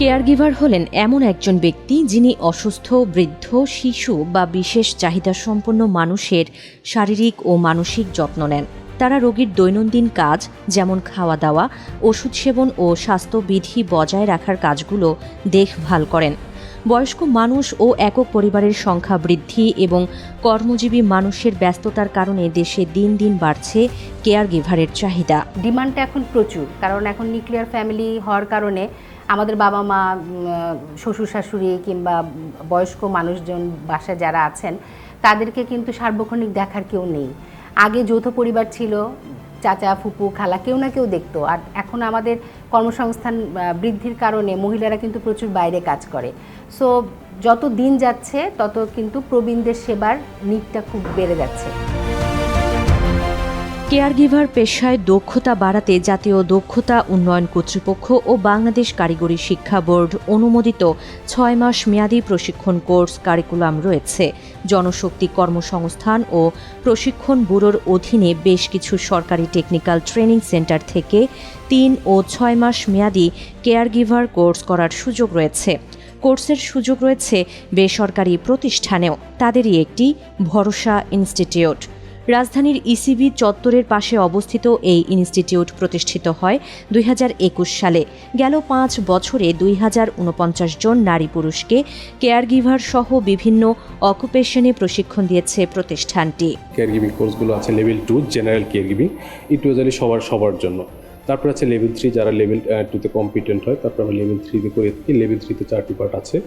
Caregiver হলেন এমন একজন ব্যক্তি যিনি অসুস্থ, বৃদ্ধ, শিশু বা বিশেষ চাহিদাসম্পন্ন মানুষের শারীরিক ও মানসিক যত্ন নেন। তারা রোগীর দৈনন্দিন কাজ যেমন খাওয়া দাওয়া, ওষুধ সেবন ও স্বাস্থ্যবিধি বজায় রাখার কাজগুলো দেখভাল করেন। বয়স্ক মানুষ ও একক পরিবারের সংখ্যা বৃদ্ধি এবং কর্মজীবী মানুষের ব্যস্ততার কারণে দেশে দিন দিন বাড়ছে কেয়ারগিভারের চাহিদা। ডিমান্ডটা এখন প্রচুর, কারণ এখন নিউক্লিয়ার ফ্যামিলি হওয়ার কারণে আমাদের বাবা মা, শ্বশুর শাশুড়ি কিংবা বয়স্ক মানুষজন বাসায় যারা আছেন তাদেরকে কিন্তু সার্বক্ষণিক দেখার কেউ নেই। আগে যৌথ পরিবার ছিল, চাচা, ফুপু, খালা কেউ না কেউ দেখতো। আর এখন আমাদের কর্মসংস্থান বৃদ্ধির কারণে মহিলারা কিন্তু প্রচুর বাইরে কাজ করে। সো যত দিন যাচ্ছে তত কিন্তু প্রবীণদের সেবার নিডটা খুব বেড়ে যাচ্ছে। কেয়ারগিভার পেশায় দক্ষতা বাড়াতে জাতীয় দক্ষতা উন্নয়ন কর্তৃপক্ষ ও বাংলাদেশ কারিগরি শিক্ষা বোর্ড অনুমোদিত 6 মাস মেয়াদী প্রশিক্ষণ কোর্স কারিকুলাম রয়েছে। জনশক্তি কর্মসংস্থান ও প্রশিক্ষণ ব্যুরোর অধীনে বেশ কিছু সরকারি টেকনিক্যাল ট্রেনিং সেন্টার থেকে 3 ও 6 মাস মেয়াদী কেয়ারগিভার কোর্স করার সুযোগ রয়েছে। কোর্সের সুযোগ রয়েছে বেসরকারি প্রতিষ্ঠানেও। তাদেরই একটি ভরসা ইনস্টিটিউট। রাজধানীর ইসিবি চত্বরের পাশে অবস্থিত এই ইনস্টিটিউট প্রতিষ্ঠিত হয় 2021 সালে। গেল 5 বছরে 2049 জন নারী পুরুষকে কেয়ারগিভার সহ বিভিন্ন অকুপেশনে প্রশিক্ষণ দিয়েছে প্রতিষ্ঠানটি। কেয়ারগিভিং কোর্সগুলো আছে লেভেল 2 জেনারেল কেয়ারগিভিং, একটু সবার জন্য। তারপর আছে লেভেল 3 যারা লেভেল 2তে কম্পিটেন্ট হয়। তারপর আমরা লেভেল 3তে করে থাকি। লেভেল 3তে 4টি পার্ট আছে: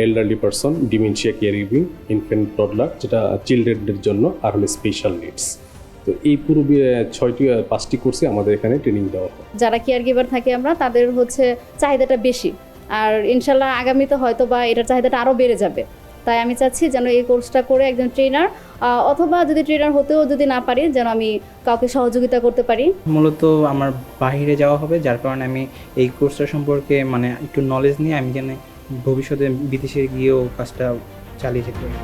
elderly person, dementia caregiving, infant toddler যেটা চিলড্রেনদের জন্য, আর হলো স্পেশাল নিডস। তো এই পুরো 5টি কোর্সে আমাদের এখানে ট্রেনিং দেওয়া হয়। যারা কেয়ারগিভার থাকে আমরা তাদের চাহিদাটা বেশি, আর ইনশাল্লাহ আগামীতে হয়তো বা এটার চাহিদাটা আরও বেড়ে যাবে। তাই আমি চাচ্ছি যেন এই কোর্সটা করে একজন ট্রেনার, অথবা যদি ট্রেনার হতেও যদি না পারি, যেন আমি কাউকে সহযোগিতা করতে পারি। মূলত আমার বাইরে যাওয়া হবে, যার কারণে আমি এই কোর্সটা সম্পর্কে একটু নলেজ নিয়ে আমি যেন ভবিষ্যতে বিদেশে গিয়েও কাজটা চালিয়ে যেতে পারি।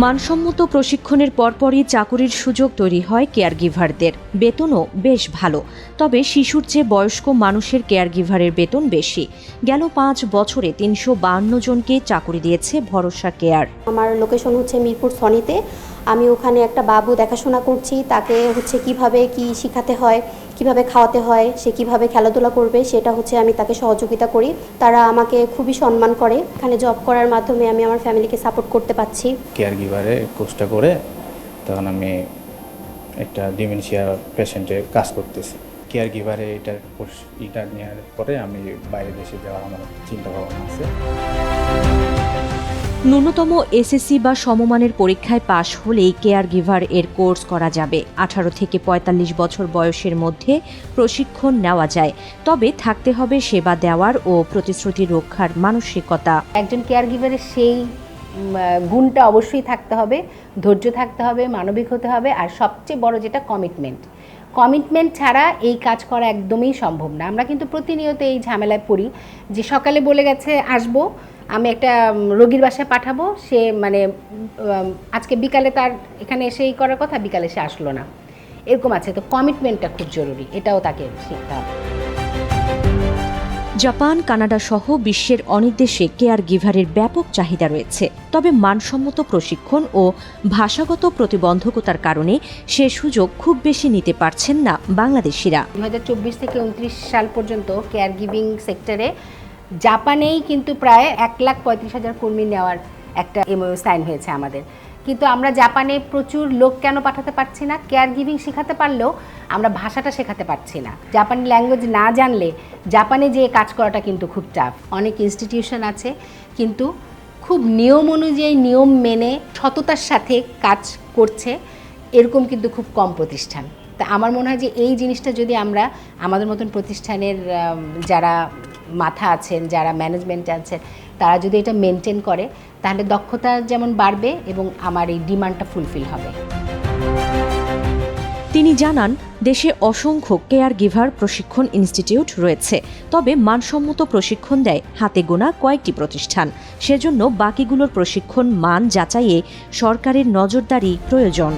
মানসম্মত প্রশিক্ষণের পরপরই চাকুরির সুযোগ তৈরি হয় কেয়ারগিভারদের। বেতনও বেশ ভালো, তবে শিশুর চেয়ে বয়স্ক মানুষের কেয়ারগিভারের বেতন বেশি। গেল 5 বছরে 352 জনকে চাকুরি দিয়েছে ভরসা কেয়ার। আমার লোকেশন হচ্ছে মিরপুর সনিতে। আমি ওখানে একটা বাবু দেখাশোনা করছি। তাকে কিভাবে কি শেখাতে হয়, কিভাবে খাওয়াতে হয়, সে কিভাবে খেলাধুলা করবে, সেটা আমি তাকে সহযোগিতা করি। তারা আমাকে খুবই সম্মান করে। এখানে জব করার মাধ্যমে আমি আমার ফ্যামিলিকে সাপোর্ট করতে পারছি। কেয়ারগিভারে কোর্সটা করে তখন আমি একটা ডিমেনশিয়া পেশেন্টের কাজ করতেছি। কেয়ারগিভারে এটা নেওয়ার পরে আমি বাইরে দেশে যাওয়ার আমার চিন্তা ভাবনা আছে। ন্যূনতম এসএসসি বা সমমানের পরীক্ষায় পাশ হলেই কেয়ারগিভার এর কোর্স করা যাবে। 18 থেকে 45 বছর বয়সের মধ্যে প্রশিক্ষণ নেওয়া যায়, তবে থাকতে হবে সেবা দেওয়ার ও প্রতিশ্রুতি রক্ষার মানসিকতা। একজন কেয়ারগিভারের সেই গুণটা অবশ্যই থাকতে হবে, ধৈর্য থাকতে হবে, মানবিক হতে হবে, আর সবচেয়ে বড় যেটা কমিটমেন্ট ছাড়া এই কাজ করা একদমই সম্ভব না। আমরা কিন্তু প্রতিনিয়ত এই ঝামেলায় পড়ি যে সকালে বলে গেছে আসবো, আমি একটা রোগীর বাসায় পাঠাবো, সে আজকে বিকালে তার এখানে এসেই করার কথা, বিকালে সে আসলো না, এরকম আছে। তো কমিটমেন্টটা খুব জরুরি, এটাও তাকে শিখতে হবে। জাপান, কানাডা সহ বিশ্বের অনেক দেশে কেয়ারগিভারের ব্যাপক চাহিদা রয়েছে, তবে মানসম্মত প্রশিক্ষণ ও ভাষাগত প্রতিবন্ধকতার কারণে সে সুযোগ খুব বেশি নিতে পারছেন না বাংলাদেশিরা। 2024 থেকে 29 সাল পর্যন্ত কেয়ারগিভিং সেক্টরে জাপানেই কিন্তু প্রায় 1,35,000 কর্মী নেওয়ার একটা এমওইউ সাইন হয়েছে আমাদের। কিন্তু আমরা জাপানে প্রচুর লোক কেন পাঠাতে পারছি না? কেয়ারগিভিং শেখাতে পারলেও আমরা ভাষাটা শেখাতে পারছি না। জাপানি ল্যাঙ্গুয়েজ না জানলে জাপানে যেয়ে কাজ করাটা কিন্তু খুব টাফ। অনেক ইনস্টিটিউশন আছে কিন্তু খুব নিয়ম অনুযায়ী, নিয়ম মেনে সততার সাথে কাজ করছে, এরকম কিন্তু খুব কম প্রতিষ্ঠান। তা আমার মনে হয় যে এই জিনিসটা যদি আমরা আমাদের মতন প্রতিষ্ঠানের যারা মাথা আছেন, যারা ম্যানেজমেন্টে আছেন, তারা যদি এটা মেনটেন করে, তাহলে দক্ষতা যেমন বাড়বে এবং আমার এই ডিমান্ডটা ফুলফিল হবে। তিনি জানান, দেশে অসংখ্য কেয়ারগিভার প্রশিক্ষণ ইনস্টিটিউট রয়েছে, তবে মানসম্মত প্রশিক্ষণ দেয় হাতে গোনা কয়েকটি প্রতিষ্ঠান। সেজন্য বাকিগুলোর প্রশিক্ষণ মান যাচাইয়ে সরকারের নজরদারি প্রয়োজন।